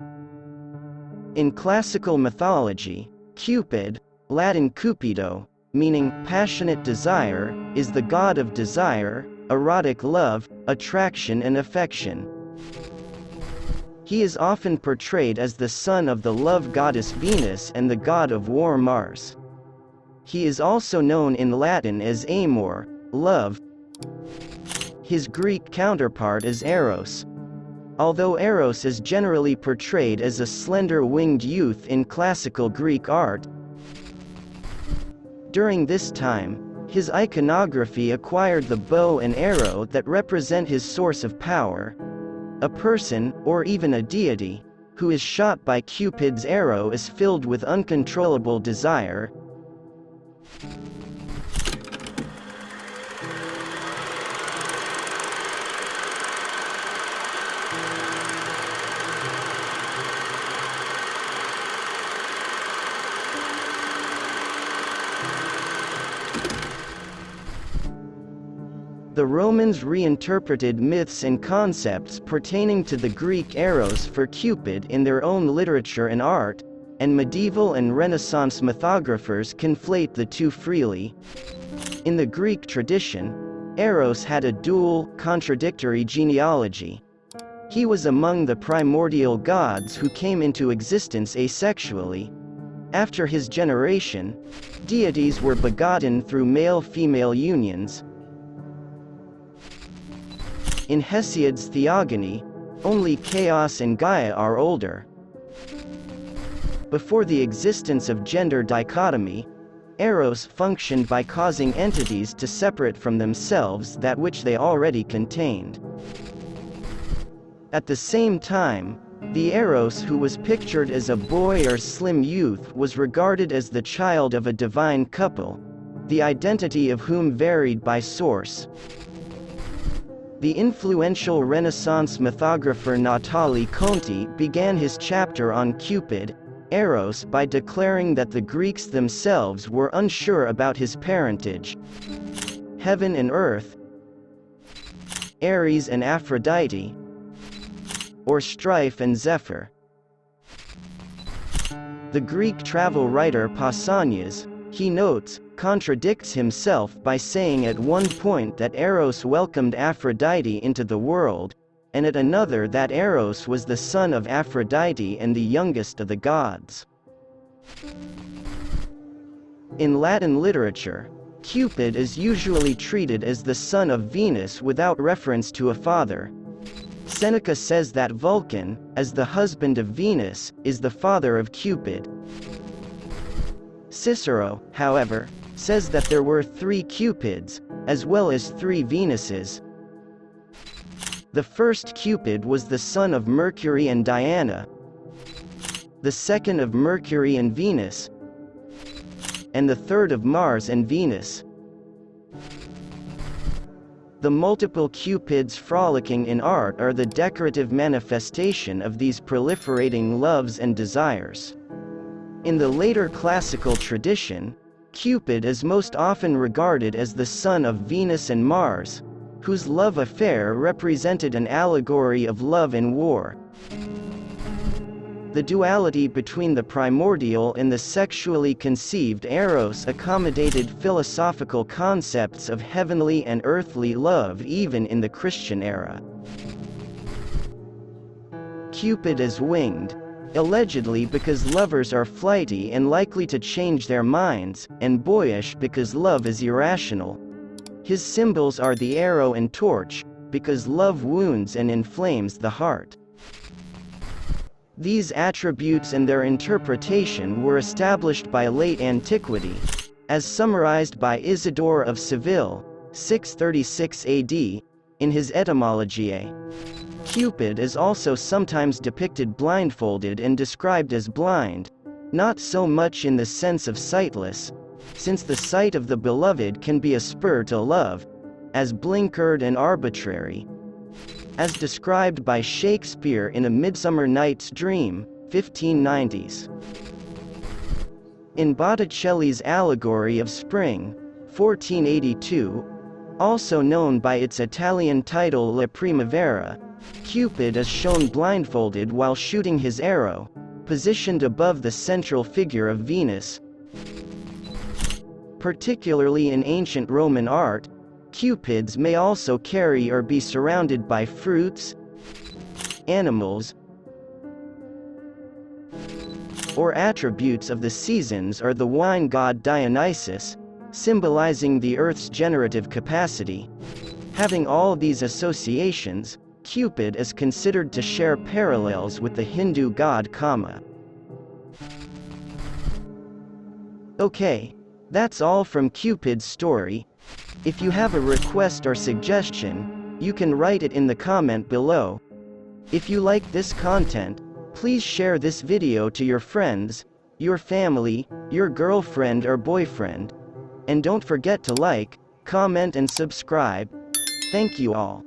In classical mythology, Cupid, Latin Cupīdō, meaning passionate desire, is the god of desire, erotic love, attraction and affection. He is often portrayed as the son of the love goddess Venus and the god of war Mars. He is also known in Latin as Amor, love. His Greek counterpart is Eros. Although Eros is generally portrayed as a slender-winged youth in classical Greek art, during this time, his iconography acquired the bow and arrow that represent his source of power. A person, or even a deity, who is shot by Cupid's arrow is filled with uncontrollable desire. The Romans reinterpreted myths and concepts pertaining to the Greek Eros for Cupid in their own literature and art, and medieval and Renaissance mythographers conflate the two freely. In the Greek tradition, Eros had a dual, contradictory genealogy. He was among the primordial gods who came into existence asexually. After his generation, deities were begotten through male-female unions. In Hesiod's Theogony, only Chaos and Gaia are older. Before the existence of gender dichotomy, Eros functioned by causing entities to separate from themselves that which they already contained. At the same time, the Eros who was pictured as a boy or slim youth was regarded as the child of a divine couple, the identity of whom varied by source. The influential Renaissance mythographer Natali Conti began his chapter on Cupid, Eros by declaring that the Greeks themselves were unsure about his parentage. Heaven and earth, Ares and Aphrodite, or strife and Zephyr. The Greek travel writer Pausanias, he notes, contradicts himself by saying at one point that Eros welcomed Aphrodite into the world, and at another that Eros was the son of Aphrodite and the youngest of the gods. In Latin literature, Cupid is usually treated as the son of Venus without reference to a father. Seneca says that Vulcan, as the husband of Venus, is the father of Cupid. Cicero, however, says that there were 3 Cupids, as well as 3 Venuses. The first Cupid was the son of Mercury and Diana, the second of Mercury and Venus, and the third of Mars and Venus. The multiple Cupids frolicking in art are the decorative manifestation of these proliferating loves and desires. In the later classical tradition, Cupid is most often regarded as the son of Venus and Mars, whose love affair represented an allegory of love and war. The duality between the primordial and the sexually conceived Eros accommodated philosophical concepts of heavenly and earthly love even in the Christian era. Cupid is winged, allegedly because lovers are flighty and likely to change their minds, and boyish because love is irrational. His symbols are the arrow and torch, because love wounds and inflames the heart. These attributes and their interpretation were established by late antiquity, as summarized by Isidore of Seville, 636 AD, in his Etymologiae. Cupid is also sometimes depicted blindfolded and described as blind, not so much in the sense of sightless, since the sight of the beloved can be a spur to love, as blinkered and arbitrary. As described by Shakespeare in A Midsummer Night's Dream, 1590s. In Botticelli's Allegory of Spring, 1482, also known by its Italian title La Primavera, Cupid is shown blindfolded while shooting his arrow, positioned above the central figure of Venus. Particularly in ancient Roman art, Cupids may also carry or be surrounded by fruits, animals, or attributes of the seasons, or the wine god Dionysus, symbolizing the Earth's generative capacity. Having all these associations, Cupid is considered to share parallels with the Hindu god Kama. Okay, that's all from Cupid's story. If you have a request or suggestion, you can write it in the comment below. If you like this content, please share this video to your friends, your family, your girlfriend or boyfriend. And don't forget to like, comment and subscribe. Thank you all.